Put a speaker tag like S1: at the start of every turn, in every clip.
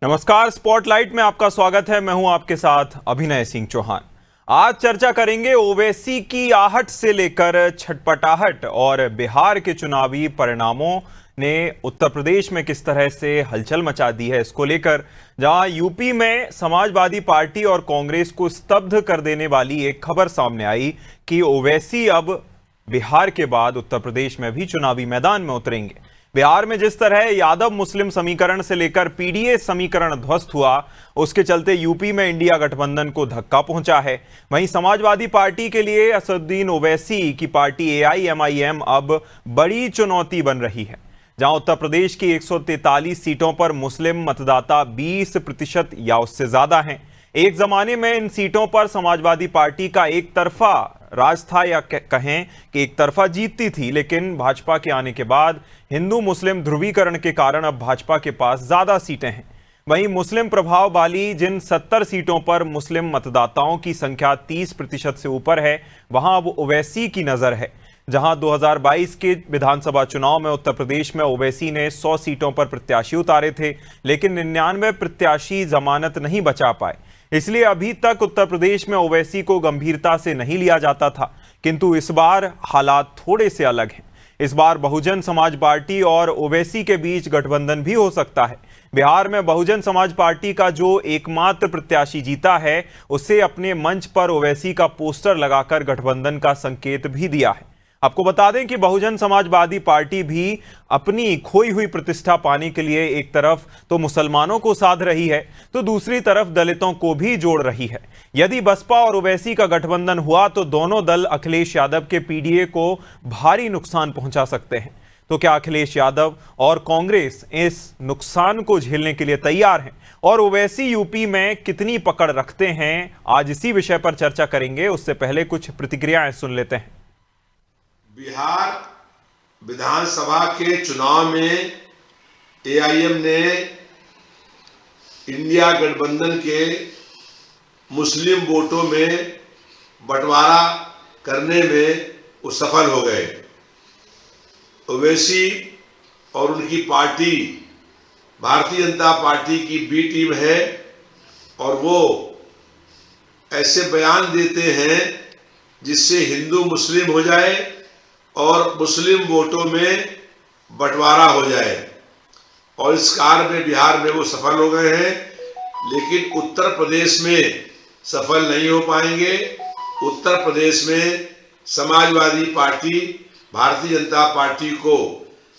S1: नमस्कार, स्पॉटलाइट में आपका स्वागत है। मैं हूं आपके साथ अभिनय सिंह चौहान। आज चर्चा करेंगे ओवैसी की आहट से लेकर छटपटाहट और बिहार के चुनावी परिणामों ने उत्तर प्रदेश में किस तरह से हलचल मचा दी है इसको लेकर। जहां यूपी में समाजवादी पार्टी और कांग्रेस को स्तब्ध कर देने वाली एक खबर सामने आई कि ओवैसी अब बिहार के बाद उत्तर प्रदेश में भी चुनावी मैदान में उतरेंगे। बिहार में जिस तरह यादव मुस्लिम समीकरण से लेकर पीडीए समीकरण ध्वस्त हुआ, उसके चलते यूपी में इंडिया गठबंधन को धक्का पहुंचा है। वहीं समाजवादी पार्टी के लिए असदुद्दीन ओवैसी की पार्टी एआईएमआईएम अब बड़ी चुनौती बन रही है। जहां उत्तर प्रदेश की 143 सीटों पर मुस्लिम मतदाता 20% या उससे ज्यादा हैं। एक जमाने में इन सीटों पर समाजवादी पार्टी का एक तरफा राज था, या कहें कि एक तरफा जीतती थी, लेकिन भाजपा के आने के बाद हिंदू मुस्लिम ध्रुवीकरण के कारण अब भाजपा के पास ज्यादा सीटें हैं। वहीं मुस्लिम प्रभाव वाली जिन 70 सीटों पर मुस्लिम मतदाताओं की संख्या 30% से ऊपर है, वहां अब ओवैसी की नजर है। जहां 2022 के विधानसभा चुनाव में उत्तर प्रदेश में ओवैसी ने 100 सीटों पर प्रत्याशी उतारे थे, लेकिन 99 प्रत्याशी जमानत नहीं बचा पाए। इसलिए अभी तक उत्तर प्रदेश में ओवैसी को गंभीरता से नहीं लिया जाता था, किंतु इस बार हालात थोड़े से अलग हैं। इस बार बहुजन समाज पार्टी और ओवैसी के बीच गठबंधन भी हो सकता है। बिहार में बहुजन समाज पार्टी का जो एकमात्र प्रत्याशी जीता है, उससे अपने मंच पर ओवैसी का पोस्टर लगाकर गठबंधन का संकेत भी दिया है। आपको बता दें कि बहुजन समाजवादी पार्टी भी अपनी खोई हुई प्रतिष्ठा पाने के लिए एक तरफ तो मुसलमानों को साध रही है, तो दूसरी तरफ दलितों को भी जोड़ रही है। यदि बसपा और ओवैसी का गठबंधन हुआ तो दोनों दल अखिलेश यादव के पीडीए को भारी नुकसान पहुंचा सकते हैं। तो क्या अखिलेश यादव और कांग्रेस इस नुकसान को झेलने के लिए तैयार हैं, और ओवैसी यूपी में कितनी पकड़ रखते हैं? आज इसी विषय पर चर्चा करेंगे। उससे पहले कुछ प्रतिक्रियाएं सुन लेते हैं।
S2: बिहार विधानसभा के चुनाव में एआईएम ने इंडिया गठबंधन के मुस्लिम वोटों में बंटवारा करने में वो सफल हो गए। ओवैसी और उनकी पार्टी भारतीय जनता पार्टी की बी टीम है, और वो ऐसे बयान देते हैं जिससे हिंदू मुस्लिम हो जाए और मुस्लिम वोटों में बंटवारा हो जाए, और इस कार्य में बिहार में वो सफल हो गए हैं। लेकिन उत्तर प्रदेश में सफल नहीं हो पाएंगे। उत्तर प्रदेश में समाजवादी पार्टी भारतीय जनता पार्टी को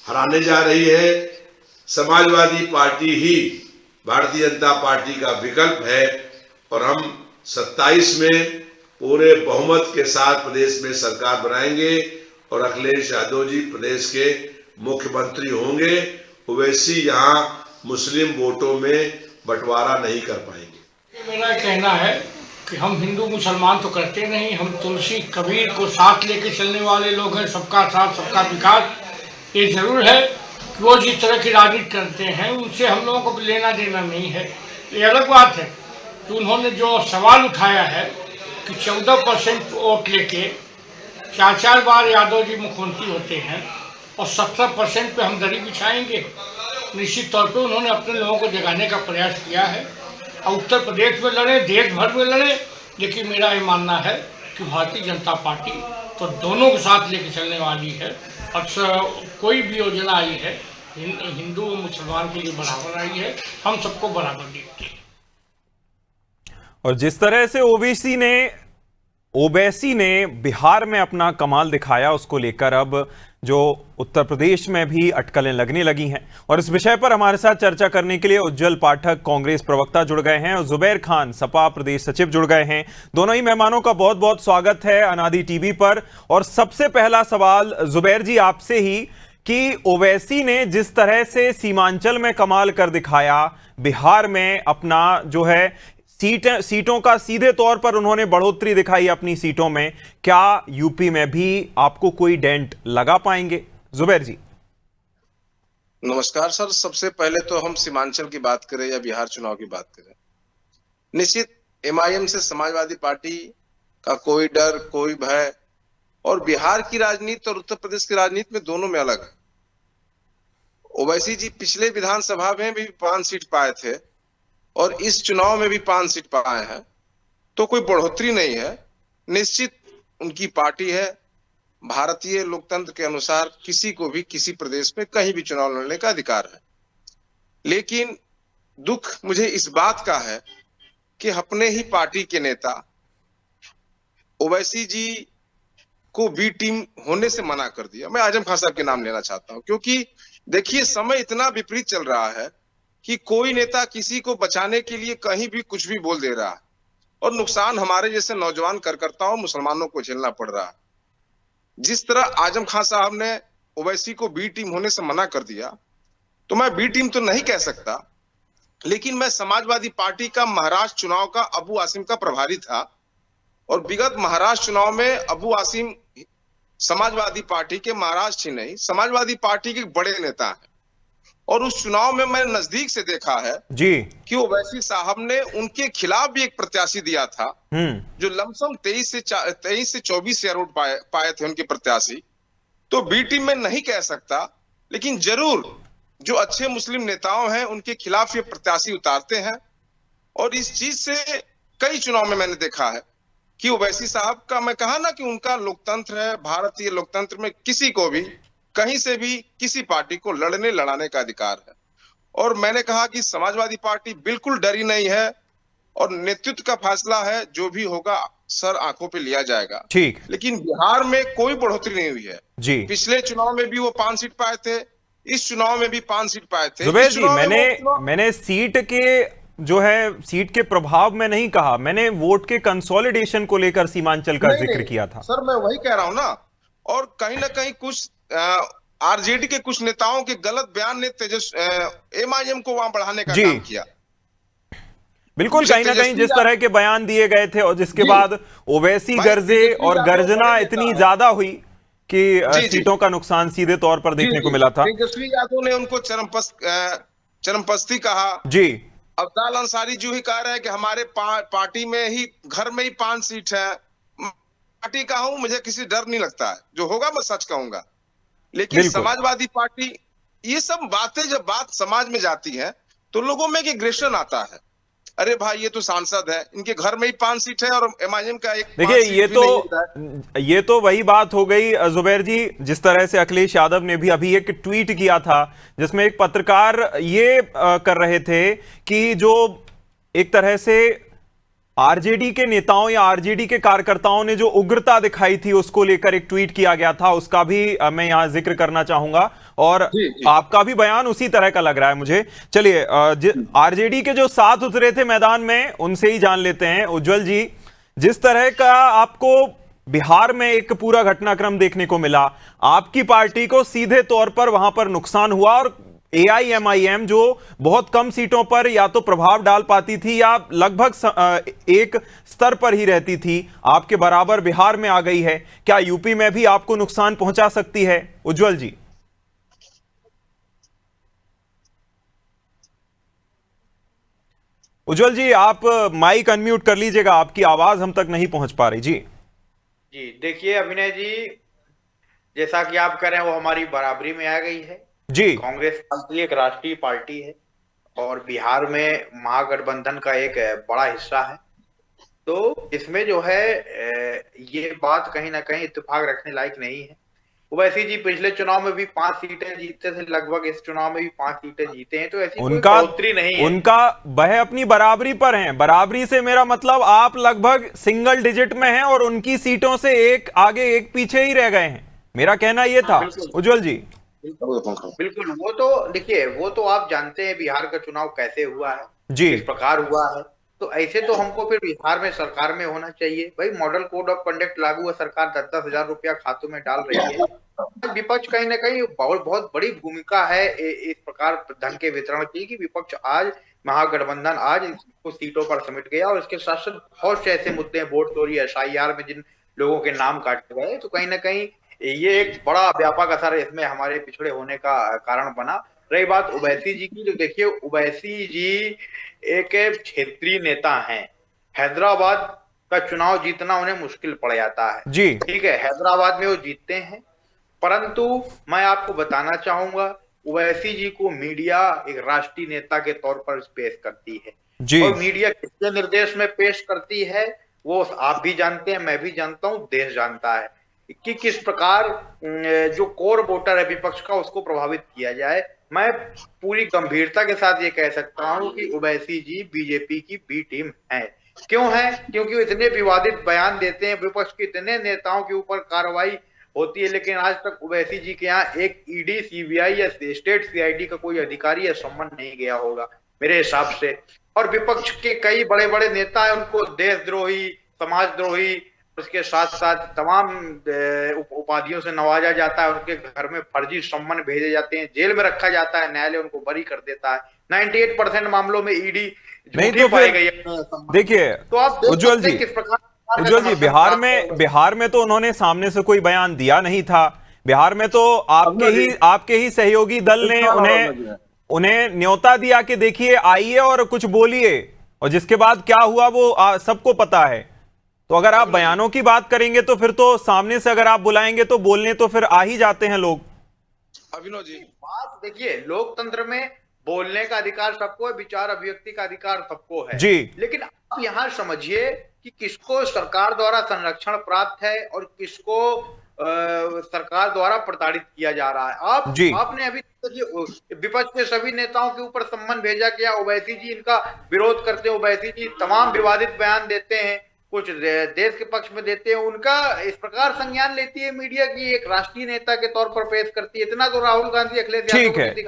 S2: हराने जा रही है। समाजवादी पार्टी ही भारतीय जनता पार्टी का विकल्प है, और हम 27 में पूरे बहुमत के साथ प्रदेश में सरकार बनाएंगे और अखिलेश यादव जी प्रदेश के मुख्यमंत्री होंगे। ओवैसी यहाँ मुस्लिम वोटों में बंटवारा नहीं कर पाएंगे।
S3: मेरा कहना है कि हम हिंदू मुसलमान तो करते नहीं, हम तुलसी कबीर को साथ लेके चलने वाले लोग हैं। सबका साथ सबका विकास। ये जरूर है कि वो जिस तरह की राजनीति करते हैं उनसे हम लोगों को लेना देना नहीं है। ये अलग बात है कि उन्होंने जो सवाल उठाया है कि 14% वोट लेके 4 बार यादव जी मुख्यमंत्री होते हैं और 70% पे हम दरी बिछाएंगे। निश्चित तौर पे उन्होंने अपने लोगों को जगाने का प्रयास किया है, और उत्तर प्रदेश में लड़े, देश भर में लड़े। लेकिन मेरा ये मानना है कि भारतीय जनता पार्टी तो दोनों को साथ लेके चलने वाली है। और कोई भी योजना आई है हिंदू और मुसलमान के लिए बराबर आई है, हम सबको बराबर देखते हैं।
S1: और जिस तरह से ओवैसी ने बिहार में अपना कमाल दिखाया, उसको लेकर अब जो उत्तर प्रदेश में भी अटकलें लगने लगी हैं। और इस विषय पर हमारे साथ चर्चा करने के लिए उज्जवल पाठक कांग्रेस प्रवक्ता जुड़ गए हैं और जुबैर खान सपा प्रदेश सचिव जुड़ गए हैं। दोनों ही मेहमानों का बहुत बहुत स्वागत है अनादि टीवी पर। और सबसे पहला सवाल जुबैर जी आपसे ही कि ओवैसी ने जिस तरह से सीमांचल में कमाल कर दिखाया, बिहार में अपना जो है सीटों का सीधे तौर पर उन्होंने बढ़ोतरी दिखाई अपनी सीटों में, क्या यूपी में भी आपको कोई डेंट लगा पाएंगे? जुबैर जी।
S4: नमस्कार सर। सबसे पहले तो हम सीमांचल की बात करें या बिहार चुनाव की बात करें, निश्चित एमआईएम से समाजवादी पार्टी का कोई डर, कोई भय, और बिहार की राजनीति और उत्तर प्रदेश की राजनीति में दोनों में अलग है। ओवैसी जी पिछले विधानसभा में भी 5 सीट पाए थे, और इस चुनाव में भी 5 सीट पाए हैं, तो कोई बढ़ोतरी नहीं है। निश्चित उनकी पार्टी है। भारतीय लोकतंत्र के अनुसार किसी को भी किसी प्रदेश में कहीं भी चुनाव लड़ने का अधिकार है। लेकिन दुख मुझे इस बात का है कि अपने ही पार्टी के नेता ओवैसी जी को बी टीम होने से मना कर दिया। मैं आजम खान साहब के नाम लेना चाहता हूं, क्योंकि देखिए समय इतना विपरीत चल रहा है कि कोई नेता किसी को बचाने के लिए कहीं भी कुछ भी बोल दे रहा है, और नुकसान हमारे जैसे नौजवान कार्यकर्ताओं मुसलमानों को झेलना पड़ रहा है। जिस तरह आजम खान साहब ने ओवैसी को बी टीम होने से मना कर दिया, तो मैं बी टीम तो नहीं कह सकता, लेकिन मैं समाजवादी पार्टी का महाराष्ट्र चुनाव का अबू आसिम का प्रभारी था, और विगत महाराष्ट्र चुनाव में अबू आसिम समाजवादी पार्टी के महाराष्ट्र ही नहीं समाजवादी पार्टी के बड़े नेता हैं, और उस चुनाव में मैंने नजदीक से देखा है
S1: जी
S4: कि ओवैसी साहब ने उनके खिलाफ भी एक प्रत्याशी दिया था, जो लमसम 23 से 24 वोट पाए थे उनके प्रत्याशी। तो बी टीम में नहीं कह सकता, लेकिन जरूर जो अच्छे मुस्लिम नेताओं हैं उनके खिलाफ ये प्रत्याशी उतारते हैं, और इस चीज से कई चुनाव में मैंने देखा है कि ओवैसी साहब का, मैं कहा ना कि उनका लोकतंत्र है, भारतीय लोकतंत्र में किसी को भी कहीं से भी किसी पार्टी को लड़ाने का अधिकार है। और मैंने कहा कि समाजवादी पार्टी बिल्कुल डरी नहीं है, और नेतृत्व का फैसला है, जो भी होगा सर आंखों पे लिया जाएगा।
S1: ठीक।
S4: लेकिन बिहार में कोई बढ़ोतरी नहीं हुई है
S1: जी।
S4: पिछले चुनाव में भी वो 5 सीट पाए थे, इस चुनाव में भी 5 सीट पाए थे।
S1: जुबैर जी, मैंने सीट के प्रभाव में नहीं कहा, मैंने वोट के कंसोलिडेशन को लेकर सीमांचल का जिक्र किया था।
S4: सर मैं वही कह रहा हूं ना, और कहीं ना कहीं कुछ आरजेडी के कुछ नेताओं के गलत बयान ने एमआईएम को वहां बढ़ाने का काम किया।
S1: बिल्कुल, कहीं ना कहीं जिस तरह के बयान दिए गए थे, और जिसके बाद ओवैसी गर्जे और गर्जना इतनी ज्यादा हुई कि सीटों का नुकसान सीधे तौर पर देखने को मिला था।
S4: तेजस्वी यादव ने उनको चरमपंथी कहा जी। अब्दाल अंसारी जी ही कह रहे हैं कि हमारे पार्टी में ही घर में ही 5 सीट है। पार्टी का हूं, मुझे किसी डर नहीं लगता है, जो होगा मैं सच कहूंगा। लेकिन समाजवादी पार्टी, ये सब बातें जब बात समाज में जाती है तो लोगों में एक एग्रेशन आता है, अरे भाई ये तो सांसद है, इनके घर में ही 5 सीट है और एमआईएम का एक।
S1: देखिए ये तो वही बात हो गई जुबैर जी, जिस तरह से अखिलेश यादव ने भी अभी एक ट्वीट किया था, जिसमें एक पत्रकार ये कर रहे थे कि जो एक तरह से आरजेडी के नेताओं या आरजेडी के कार्यकर्ताओं ने जो उग्रता दिखाई थी उसको लेकर एक ट्वीट किया गया था, उसका भी मैं यहां जिक्र करना चाहूंगा, और आपका भी बयान उसी तरह का लग रहा है मुझे। चलिए, आरजेडी के जो साथ उतरे थे मैदान में उनसे ही जान लेते हैं। उज्जवल जी, जिस तरह का आपको बिहार में एक पूरा घटनाक्रम देखने को मिला, आपकी पार्टी को सीधे तौर पर वहां पर नुकसान हुआ, और एआईएमआईएम जो बहुत कम सीटों पर या तो प्रभाव डाल पाती थी या लगभग एक स्तर पर ही रहती थी, आपके बराबर बिहार में आ गई है। क्या यूपी में भी आपको नुकसान पहुंचा सकती है? उज्जवल जी। उज्जवल जी, आप माइक अनम्यूट कर लीजिएगा, आपकी आवाज हम तक नहीं पहुंच पा रही। जी
S5: जी, देखिए अभिनय जी, जैसा कि आप कह रहे हैं वो हमारी बराबरी में आ गई है जी। कांग्रेस पार्टी एक राष्ट्रीय पार्टी है और बिहार में महागठबंधन का एक बड़ा हिस्सा है, तो इसमें जो है ये बात कहीं ना कहीं इत्तेफाक रखने लायक नहीं है। ओवैसी जी पिछले चुनाव में भी 5 सीटें जीते थे, लगभग इस चुनाव में भी 5 सीटें जीते हैं, तो ऐसी कोई बढ़ोतरी नहीं है।
S1: उनका वह अपनी बराबरी पर हैं। बराबरी से मेरा मतलब आप लगभग सिंगल डिजिट में हैं और उनकी सीटों से एक आगे एक पीछे ही रह गए हैं, मेरा कहना ये था। उज्जवल जी
S5: बिल्कुल, वो तो देखिए, वो तो आप जानते हैं बिहार का चुनाव कैसे हुआ है
S1: जी,
S5: किस प्रकार हुआ है, तो ऐसे तो हमको फिर बिहार में सरकार में होना चाहिए। भाई मॉडल कोड ऑफ कंडक्ट लागू है, सरकार 10-10 हजार रुपया खातों में डाल रही है। विपक्ष कहीं ना कहीं बहुत बड़ी भूमिका है इस प्रकार धन के वितरण की, कि विपक्ष आज महागठबंधन आज इसको सीटों पर समेट गया, और इसके साथ साथ बहुत से ऐसे मुद्दे, वोट चोरी, एसआईआर में जिन लोगों के नाम काटे गए, तो कहीं ना कहीं ये एक बड़ा व्यापक असर इसमें हमारे पिछड़े होने का कारण बना। रही बात ओवैसी जी की, तो देखिए ओवैसी जी एक क्षेत्रीय नेता हैं, हैदराबाद का चुनाव जीतना उन्हें मुश्किल पड़ जाता है जी, ठीक है, हैदराबाद में वो जीतते हैं, परंतु मैं आपको बताना चाहूंगा ओवैसी जी को मीडिया एक राष्ट्रीय नेता के तौर पर पेश करती है।
S1: जी।
S5: और मीडिया किसके निर्देश में पेश करती है वो आप भी जानते हैं, मैं भी जानता हूं, देश जानता है कि किस प्रकार जो कोर वोटर है विपक्ष का उसको प्रभावित किया जाए। मैं पूरी गंभीरता के साथ ये कह सकता हूं कि ओवैसी जी बीजेपी की बी टीम है। क्यों है? क्योंकि वो इतने विवादित बयान देते हैं, विपक्ष के इतने नेताओं के ऊपर कार्रवाई होती है, लेकिन आज तक ओवैसी जी के यहाँ एक ईडी, सीबीआई या स्टेट सीआईडी का कोई अधिकारी या सम्मान नहीं गया होगा मेरे हिसाब से। और विपक्ष के कई बड़े बड़े नेता हैं, उनको देशद्रोही, समाजद्रोही, उसके साथ साथ तमाम उपाधियों से नवाजा जाता है, उनके घर में फर्जी सम्मन भेजे जाते हैं, जेल में रखा जाता है, न्यायालय उनको बरी कर देता है। 98% मामलों में ईडी
S1: नहीं तो
S5: पाई गई
S1: फिर देखिए
S5: तो आप
S1: उज्जवल जी,
S5: किस प्रकार
S1: उज्जवल जी, बिहार में तो उन्होंने सामने से कोई बयान दिया नहीं था। बिहार में तो आपके ही सहयोगी दल ने उन्हें न्योता दिया कि देखिए आइए और कुछ बोलिए, और जिसके बाद क्या हुआ वो सबको पता है। तो अगर आप बयानों की बात करेंगे तो फिर तो सामने से अगर आप बुलाएंगे तो बोलने तो फिर आ ही जाते हैं लोग।
S4: अभिनव जी,
S5: बात देखिए, लोकतंत्र में बोलने का अधिकार सबको है, विचार अभिव्यक्ति का अधिकार सबको है
S1: जी,
S5: लेकिन आप यहाँ समझिए कि किसको सरकार द्वारा संरक्षण प्राप्त है और किसको सरकार द्वारा प्रताड़ित किया जा रहा है। आपने अभी विपक्ष के सभी नेताओं के ऊपर सम्मन भेजा गया, ओवैसी जी इनका विरोध करते हैं, ओवैसी जी तमाम विवादित बयान देते हैं, कुछ देश के पक्ष में देते हैं, उनका इस प्रकार संज्ञान लेती है मीडिया की, एक राष्ट्रीय नेता के तौर पर पेश करती है। इतना तो राहुल गांधी, अखिलेश यादव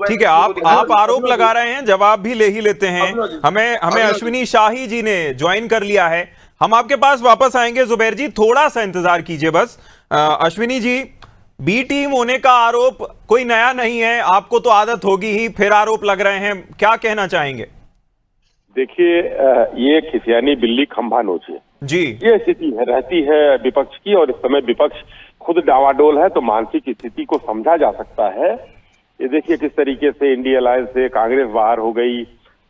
S1: ठीक है, आप आरोप लगा रहे हैं, जवाब भी ले ही लेते हैं। हमें अश्विनी शाही जी ने ज्वाइन कर लिया है, हम आपके पास वापस आएंगे। जुबैर जी थोड़ा सा इंतजार कीजिए बस। अश्विनी जी, बी टीम होने का आरोप कोई नया नहीं है, आपको तो आदत होगी ही, फिर आरोप लग रहे हैं, क्या कहना चाहेंगे?
S6: देखिए, ये खिसियानी बिल्ली खंभा नोचे
S1: जी,
S6: ये स्थिति रहती है विपक्ष की, और इस समय विपक्ष खुद डावाडोल है, तो मानसिक स्थिति को समझा जा सकता है। ये देखिए किस तरीके से इंडिया अलायंस से कांग्रेस बाहर हो गई,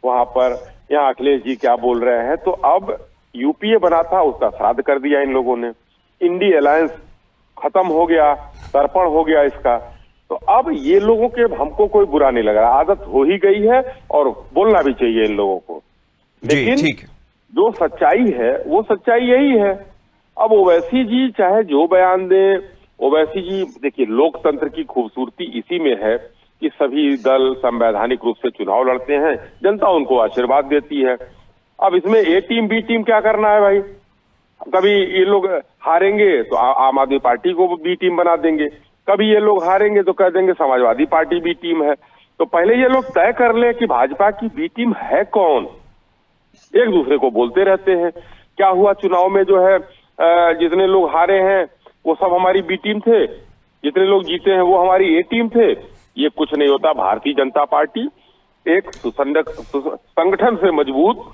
S6: वहां पर यहाँ अखिलेश जी क्या बोल रहे हैं। तो अब यूपीए बना था, उसका श्राद्ध कर दिया इन लोगों ने, इंडिया अलायंस खत्म हो गया, तर्पण हो गया इसका। तो अब ये लोगों के हमको कोई बुरा नहीं लग रहा, आदत हो ही गई है और बोलना भी चाहिए इन लोगों को। लेकिन
S1: ठीक है,
S6: जो सच्चाई है वो सच्चाई यही है। अब ओवैसी जी चाहे जो बयान दें, ओवैसी जी देखिए, लोकतंत्र की खूबसूरती इसी में है कि सभी दल संवैधानिक रूप से चुनाव लड़ते हैं, जनता उनको आशीर्वाद देती है। अब इसमें ए टीम बी टीम क्या करना है भाई? कभी ये लोग हारेंगे तो आम आदमी पार्टी को बी टीम बना देंगे, कभी ये लोग हारेंगे तो कह देंगे समाजवादी पार्टी बी टीम है। तो पहले ये लोग तय कर ले कि भाजपा की बी टीम है कौन। एक दूसरे को बोलते रहते हैं, क्या हुआ चुनाव में जो है जितने लोग हारे हैं वो सब हमारी बी टीम थे, जितने लोग जीते हैं वो हमारी ए टीम थे। ये कुछ नहीं होता। भारतीय जनता पार्टी एक संगठन से मजबूत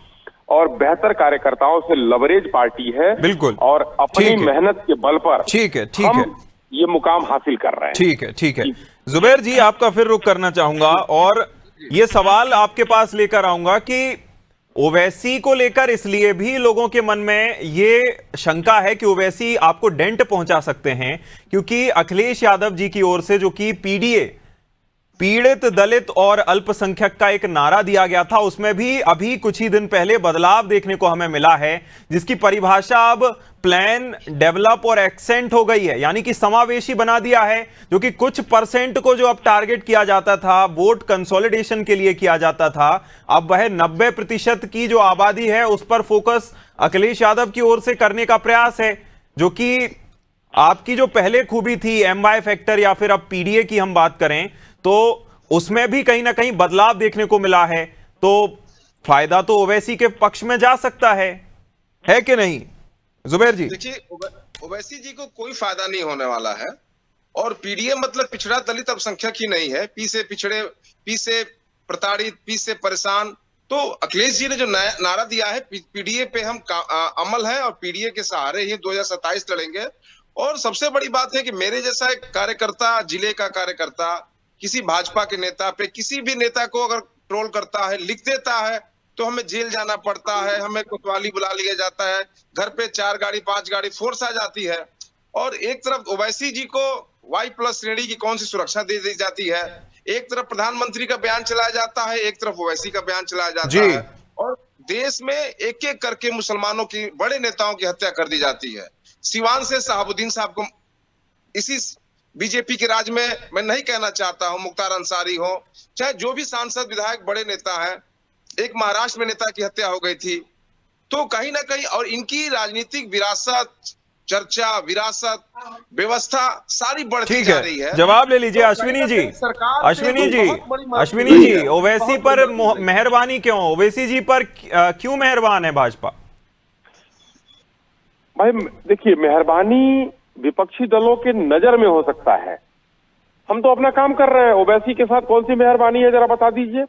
S6: और बेहतर कार्यकर्ताओं से लवरेज पार्टी है,
S1: बिल्कुल,
S6: और अपनी मेहनत के बल पर
S1: ठीक है
S6: ये मुकाम हासिल कर रहे हैं।
S1: ठीक है। जुबैर जी, आपका फिर रुख करना चाहूंगा और ये सवाल आपके पास लेकर आऊंगा कि ओवैसी को लेकर इसलिए भी लोगों के मन में ये शंका है कि ओवैसी आपको डेंट पहुंचा सकते हैं, क्योंकि अखिलेश यादव जी की ओर से जो कि पीडीए, पीड़ित दलित और अल्पसंख्यक का एक नारा दिया गया था, उसमें भी अभी कुछ ही दिन पहले बदलाव देखने को हमें मिला है, जिसकी परिभाषा अब प्लान, डेवलप और एक्सेंट हो गई है, यानी कि समावेशी बना दिया है। जो कि कुछ परसेंट को जो अब टारगेट किया जाता था, वोट कंसोलिडेशन के लिए किया जाता था, अब वह 90% की जो आबादी है उस पर फोकस अखिलेश यादव की ओर से करने का प्रयास है। जो कि आपकी जो पहले खूबी थी एमवाई फैक्टर, या फिर अब पीडीए की हम बात करें तो उसमें भी कहीं ना कहीं बदलाव देखने को मिला है। तो फायदा तो ओवैसी के पक्ष में जा सकता है कि नहीं जुबैर जी?
S4: देखिए, ओवैसी जी को कोई फायदा नहीं होने वाला है, और पीडीए मतलब पिछड़ा दलित अल्पसंख्यक ही नहीं है, पी से पिछड़े, पी से प्रताड़ित, पी से परेशान। तो अखिलेश जी ने जो नारा दिया है पीडीए पे हम अमल है, और पीडीए के सहारे ही 2027 लड़ेंगे। और सबसे बड़ी बात है कि मेरे जैसा एक कार्यकर्ता, जिले का कार्यकर्ता, किसी भाजपा के नेता पे, किसी भी नेता को अगर ट्रोल करता है, लिख देता है, तो हमें जेल जाना पड़ता है, हमें कोतवाली बुला लिया जाता है, घर पे 4 गाड़ी 5 गाड़ी फोर्स आ जाती है। और एक तरफ ओवैसी जी को Y+ श्रेणी की कौन सी सुरक्षा दे दी जाती है। एक तरफ प्रधानमंत्री का बयान चलाया जाता है, एक तरफ ओवैसी का बयान चलाया जाता है, और देश में एक एक करके मुसलमानों की बड़े नेताओं की हत्या कर दी जाती है। सिवान से शहाबुद्दीन साहब को इसी बीजेपी के राज में, मैं नहीं कहना चाहता हूं, मुख्तार अंसारी हो, चाहे जो भी सांसद विधायक बड़े नेता हैं, एक महाराष्ट्र में नेता की हत्या हो गई थी। तो कहीं ना कहीं, और इनकी राजनीतिक विरासत, चर्चा, विरासत, व्यवस्था सारी बढ़ती
S1: ठीक
S4: जा रही है।
S1: है, जवाब ले लीजिए अश्विनी जी। अश्विनी जी, ओवैसी पर मेहरबानी क्यों? ओवैसी जी पर क्यों मेहरबान है भाजपा?
S6: भाई देखिए, मेहरबानी विपक्षी दलों के नजर में हो सकता है, हम तो अपना काम कर रहे हैं। ओवैसी के साथ कौन सी मेहरबानी है, जरा बता दीजिए।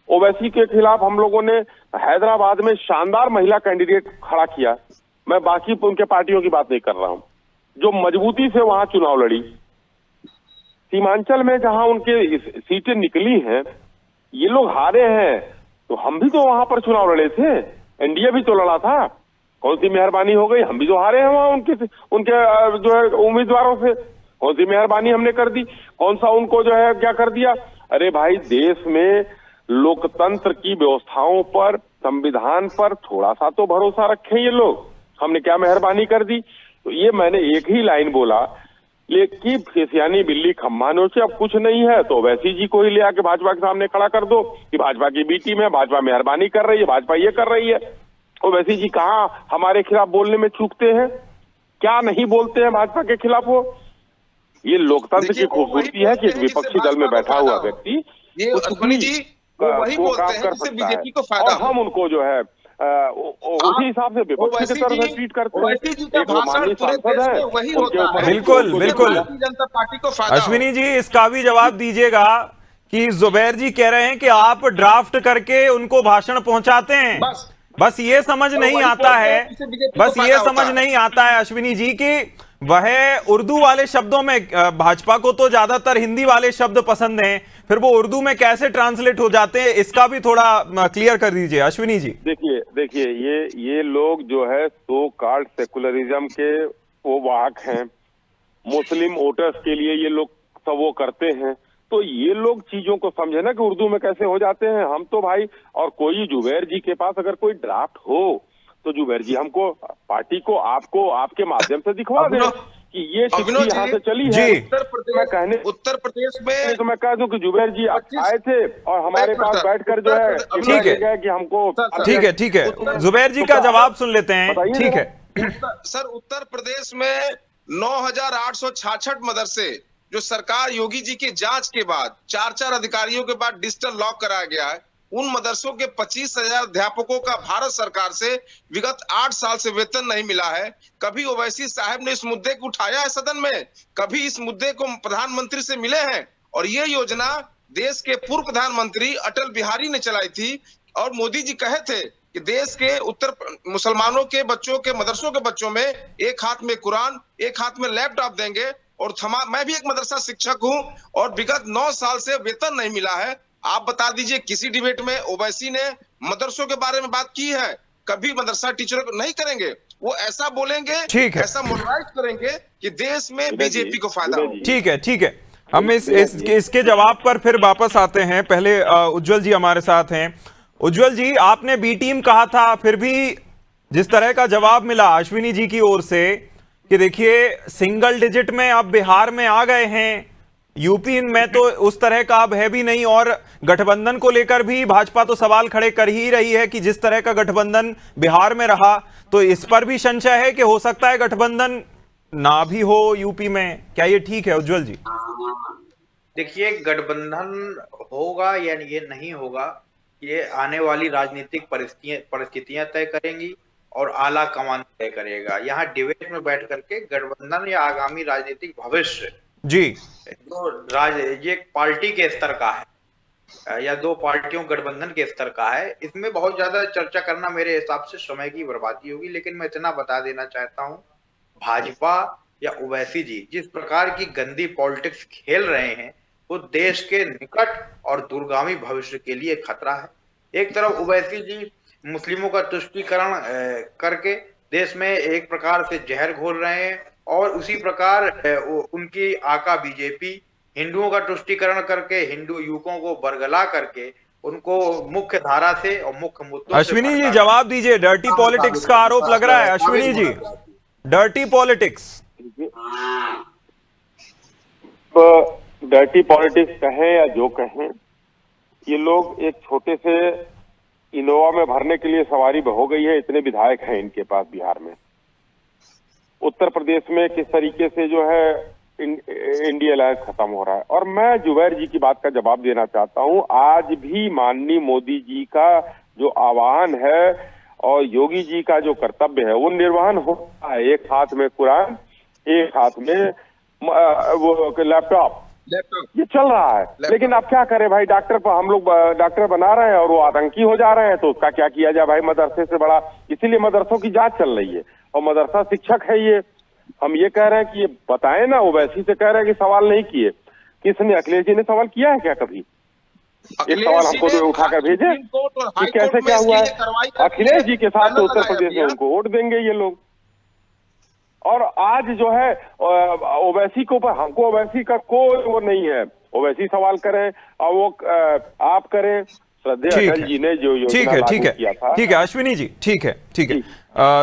S6: ओवैसी के खिलाफ हम लोगों ने हैदराबाद में शानदार महिला कैंडिडेट खड़ा किया। मैं बाकी उनके पार्टियों की बात नहीं कर रहा हूं, जो मजबूती से वहां चुनाव लड़ी। सीमांचल में जहां उनके सीटें निकली हैं, ये लोग हारे हैं, तो हम भी तो वहां पर चुनाव लड़े थे, एनडीए भी तो लड़ा था। कौन सी मेहरबानी हो गई? हम भी तो हारे हैं वहां उनके जो है उम्मीदवारों से। कौन सी मेहरबानी हमने कर दी? कौन सा उनको जो है क्या कर दिया? अरे भाई, देश में लोकतंत्र की व्यवस्थाओं पर, संविधान पर थोड़ा सा तो भरोसा रखें ये लोग। हमने क्या मेहरबानी कर दी? तो ये मैंने एक ही लाइन बोला, लेकिन फेसियानी बिल्ली खम्मा नोचे, अब कुछ नहीं है तो ओवैसी जी को ही ले आके भाजपा के सामने खड़ा कर दो कि भाजपा की बी टीम है, भाजपा मेहरबानी कर रही है, भाजपा ये कर रही है। ओवैसी जी कहाँ हमारे खिलाफ बोलने में चूकते हैं? क्या नहीं बोलते हैं भाजपा के खिलाफ वो? ये लोकतंत्र की खूबसूरती है कि एक विपक्षी दल में बैठा हुआ व्यक्ति वो काम कर सकता है, और हम उनको जो है उसी हिसाब से विपक्षी की तरफ से ट्रीट करते हैं। एक माननीय सांसद है, उनके ऊपर
S1: बिल्कुल बिल्कुल। अश्विनी जी, इसका भी जवाब दीजिएगा कि जुबैर जी कह रहे हैं कि आप ड्राफ्ट करके उनको भाषण पहुंचाते हैं। बस ये समझ नहीं आता है, अश्विनी जी, कि वह उर्दू वाले शब्दों में, भाजपा को तो ज्यादातर हिंदी वाले शब्द पसंद हैं, फिर वो उर्दू में कैसे ट्रांसलेट हो जाते हैं, इसका भी थोड़ा क्लियर कर दीजिए अश्विनी जी।
S6: देखिए ये लोग जो है सो कॉल्ड सेकुलरिज्म के वो वाहक हैं, मुस्लिम वोटर्स के लिए ये लोग सब वो करते हैं। तो ये लोग चीजों को समझे ना कि उर्दू में कैसे हो जाते हैं। हम तो भाई, और कोई जुबैर जी के पास अगर कोई ड्राफ्ट हो तो जुबैर जी हमको, पार्टी को, आपको, आपके माध्यम से दिखवा दें कि ये चिट्ठी यहाँ से चली है।
S4: उत्तर प्रदेश में
S6: तो मैं कह दूं कि जुबैर जी आए थे और हमारे पास बैठकर जो है
S1: ठीक है
S6: कि हमको
S1: ठीक है जुबैर जी का जवाब सुन लेते हैं। ठीक है
S4: सर, उत्तर प्रदेश में 9,866 मदरसे जो सरकार योगी जी की जांच के बाद 4 अधिकारियों के बाद डिजिटल लॉक कराया गया है, उन मदरसों के 25,000 अध्यापकों का भारत सरकार से विगत 8 साल से वेतन नहीं मिला है। कभी ओवैसी साहब ने इस मुद्दे को उठाया है सदन में? कभी इस मुद्दे को प्रधानमंत्री से मिले हैं? और ये योजना देश के पूर्व प्रधानमंत्री अटल बिहारी ने चलाई थी, और मोदी जी कहे थे कि देश के उत्तर मुसलमानों के बच्चों के, मदरसों के बच्चों में एक हाथ में कुरान, एक हाथ में लैपटॉप देंगे। और मैं भी एक मदरसा शिक्षक हूं, और विगत 9 साल से वेतन नहीं मिला है। आप बता दीजिए, किसी डिबेट में ओवैसी ने मदरसों के बारे में बात की है? कभी मदरसा टीचरों को नहीं करेंगे, वो ऐसा बोलेंगे, ऐसा मोरलाइज करेंगे कि देश में बीजेपी को फायदा हो।
S1: ठीक है, हम इसके जवाब पर फिर वापस आते हैं। पहले उज्जवल जी हमारे साथ हैं। उज्जवल जी, आपने बी टीम कहा था, फिर भी जिस तरह का जवाब मिला अश्विनी जी की ओर से कि देखिए सिंगल डिजिट में अब बिहार में आ गए हैं, यूपी में तो उस तरह का अब है भी नहीं, और गठबंधन को लेकर भी भाजपा तो सवाल खड़े कर ही रही है कि जिस तरह का गठबंधन बिहार में रहा, तो इस पर भी संशय है कि हो सकता है गठबंधन ना भी हो यूपी में। क्या ये ठीक है उज्जवल जी?
S5: देखिए, गठबंधन होगा या ये नहीं होगा, ये आने वाली राजनीतिक परिस्थितियां तय करेंगी और आला कमान तय करेगा। यहाँ डिबेट में बैठ करके गठबंधन या आगामी राजनीतिक भविष्य
S1: जी
S5: ये पार्टी के स्तर का है या 2 पार्टियों गठबंधन के स्तर का है, इसमें बहुत ज्यादा चर्चा करना मेरे हिसाब से समय की बर्बादी होगी। लेकिन मैं इतना बता देना चाहता हूँ, भाजपा या ओवैसी जी जिस प्रकार की गंदी पॉलिटिक्स खेल रहे हैं, वो देश के निकट और दूरगामी भविष्य के लिए खतरा है। एक तरफ ओवैसी जी मुस्लिमों का तुष्टीकरण करके देश में एक प्रकार से जहर घोल रहे हैं, और उसी प्रकार उनकी आका बीजेपी हिंदुओं का तुष्टीकरण करके हिंदू युवकों को बरगला करके उनको मुख्य धारा से और मुख्य मुद्दों से
S1: अश्विनी जी जवाब दीजिए, डर्टी पॉलिटिक्स का आरोप लग रहा है Ashwini ji, dirty politics.
S6: Dirty politics कहें या जो कहें, ये लोग एक छोटे से इनोवा में भरने के लिए सवारी हो गई है, इतने विधायक हैं इनके पास बिहार में। उत्तर प्रदेश में किस तरीके से जो है इंडिया अलायंस खत्म हो रहा है। और मैं जुबैर जी की बात का जवाब देना चाहता हूं, आज भी माननीय मोदी जी का जो आह्वान है और योगी जी का जो कर्तव्य है वो निर्वहन होता है। एक हाथ में कुरान, एक हाथ में वो लैपटॉप, ये चल रहा है। लेकिन अब क्या करें भाई, डॉक्टर पर हम लोग डॉक्टर बना रहे हैं और वो आतंकी हो जा रहे हैं, तो उसका क्या किया जाए भाई, मदरसे से बड़ा। इसीलिए मदरसों की जांच चल रही है और मदरसा शिक्षक है ये। हम ये कह रहे हैं कि ये बताएं ना, ओवैसी से कह रहे हैं कि सवाल नहीं किए। किसने, अखिलेश जी ने सवाल किया है क्या कभी? एक सवाल हमको तो उठाकर भेजे कि कैसे क्या हुआ है। अखिलेश जी के साथ तो उत्तर प्रदेश में उनको वोट देंगे ये लोग। और आज जो है ओवैसी को पर हमको ओवैसी का कोई वो नहीं है। ओवैसी सवाल करें और वो आप करें, श्रद्धेय अटल जी ने जो योजना लागू किया था।
S1: ठीक है अश्विनी जी, ठीक है।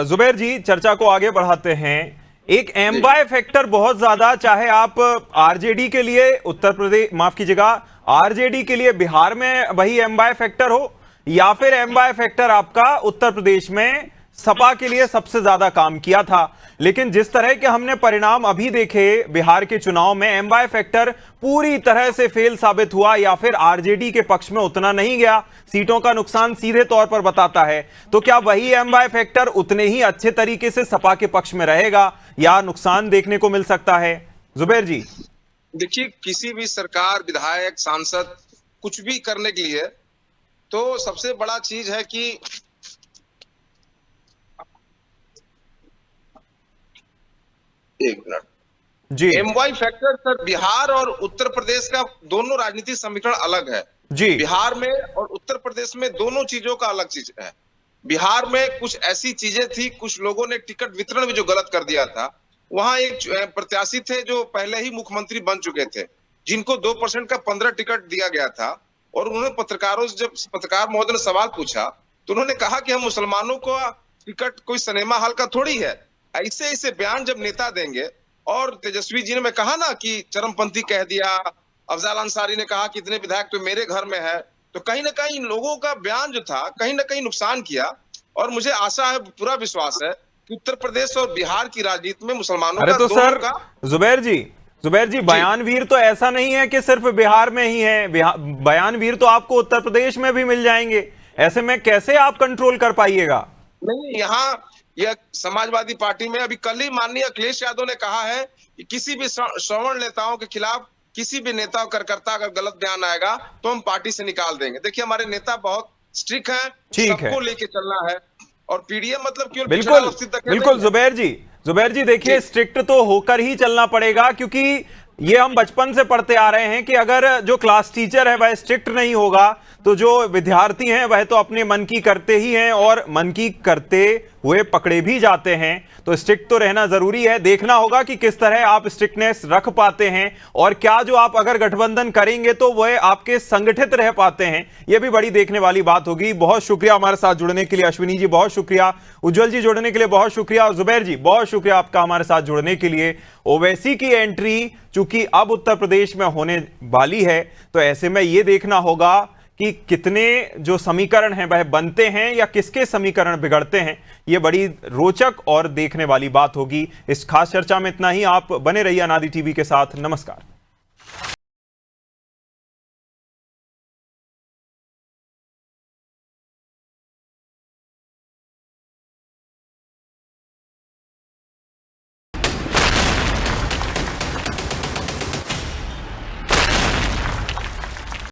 S1: जुबैर जी चर्चा को आगे बढ़ाते हैं। एक एमवाय फैक्टर बहुत ज्यादा, चाहे आप आरजेडी के लिए उत्तर प्रदेश, माफ कीजिएगा, आरजेडी के लिए बिहार में वही एमवाय फैक्टर हो, या फिर एमवाय फैक्टर आपका उत्तर प्रदेश में सपा के लिए सबसे ज्यादा काम किया था। लेकिन जिस तरह के हमने परिणाम अभी देखे बिहार के चुनाव में, एमवाय फैक्टर पूरी तरह से फेल साबित हुआ या फिर आरजेडी के पक्ष में उतना नहीं गया, सीटों का नुकसान सीधे तौर पर बताता है। तो क्या वही एमवाय फैक्टर उतने ही अच्छे तरीके से सपा के पक्ष में रहेगा या नुकसान देखने को मिल सकता है? जुबैर जी
S4: देखिए, किसी भी सरकार, विधायक, सांसद कुछ भी करने के लिए तो सबसे बड़ा चीज है कि एक मिनट जी, एमवाई फैक्टर सर, बिहार और उत्तर प्रदेश का दोनों राजनीतिक समीकरण अलग है
S1: जी। बिहार में और उत्तर प्रदेश में दोनों चीजों का अलग चीज है। बिहार में कुछ ऐसी चीजें थी, कुछ लोगों ने टिकट वितरण में जो गलत कर दिया था। वहां एक प्रत्याशी थे जो पहले ही मुख्यमंत्री बन चुके थे, जिनको 2% का 15 टिकट दिया गया था। और उन्होंने पत्रकारों से, जब पत्रकार महोदय ने सवाल पूछा तो उन्होंने कहा कि हम मुसलमानों को टिकट कोई सिनेमा हॉल का थोड़ी है। ऐसे ऐसे बयान जब नेता देंगे, और तेजस्वी जी ने मैं कहा ना कि चरमपंथी कह दिया, अफजाल अंसारी ने कहा कि इतने विधायक तो मेरे घर में है, तो कहीं ना कहीं इन लोगों का बयान जो था कहीं ना कहीं नुकसान किया। और मुझे आशा है, पूरा विश्वास है कि उत्तर प्रदेश और बिहार की राजनीति में मुसलमानों का, तो सर जुबैर जी बयानवीर तो ऐसा नहीं है कि सिर्फ बिहार में ही है, बयानवीर तो आपको उत्तर प्रदेश में भी मिल जाएंगे। ऐसे में कैसे आप कंट्रोल कर पाइएगा? नहीं,
S4: यहाँ यह समाजवादी पार्टी में अभी कल ही माननीय अखिलेश यादव ने कहा है कि किसी भी श्रवण नेताओं के खिलाफ किसी भी नेता कार्यकर्ता अगर गलत बयान आएगा तो हम पार्टी से निकाल देंगे। देखिए, हमारे नेता बहुत स्ट्रिक्ट हैं, सबको लेके चलना है। और पीडीएम मतलब क्यों?
S1: बिल्कुल जुबैर जी देखिए, स्ट्रिक्ट तो होकर ही चलना पड़ेगा, क्योंकि ये हम बचपन से पढ़ते आ रहे हैं कि अगर जो क्लास टीचर है वह स्ट्रिक्ट नहीं होगा तो जो विद्यार्थी हैं वह तो अपने मन की करते ही हैं और मन की करते हुए पकड़े भी जाते हैं। तो स्ट्रिक्ट तो रहना जरूरी है। देखना होगा कि किस तरह आप स्ट्रिक्टनेस रख पाते हैं और क्या जो आप अगर गठबंधन करेंगे तो वह आपके संगठित रह पाते हैं, यह भी बड़ी देखने वाली बात होगी। बहुत शुक्रिया हमारे साथ जुड़ने के लिए अश्विनी जी, बहुत शुक्रिया उज्जवल जी जुड़ने के लिए, बहुत शुक्रिया और जुबैर जी बहुत शुक्रिया आपका हमारे साथ जुड़ने के लिए। ओवैसी की एंट्री चूंकि अब उत्तर प्रदेश में होने वाली है, तो ऐसे में यह देखना होगा कि कितने जो समीकरण हैं वह बनते हैं या किसके समीकरण बिगड़ते हैं। यह बड़ी रोचक और देखने वाली बात होगी। इस खास चर्चा में इतना ही। आप बने रहिए अनादि टीवी के साथ। नमस्कार।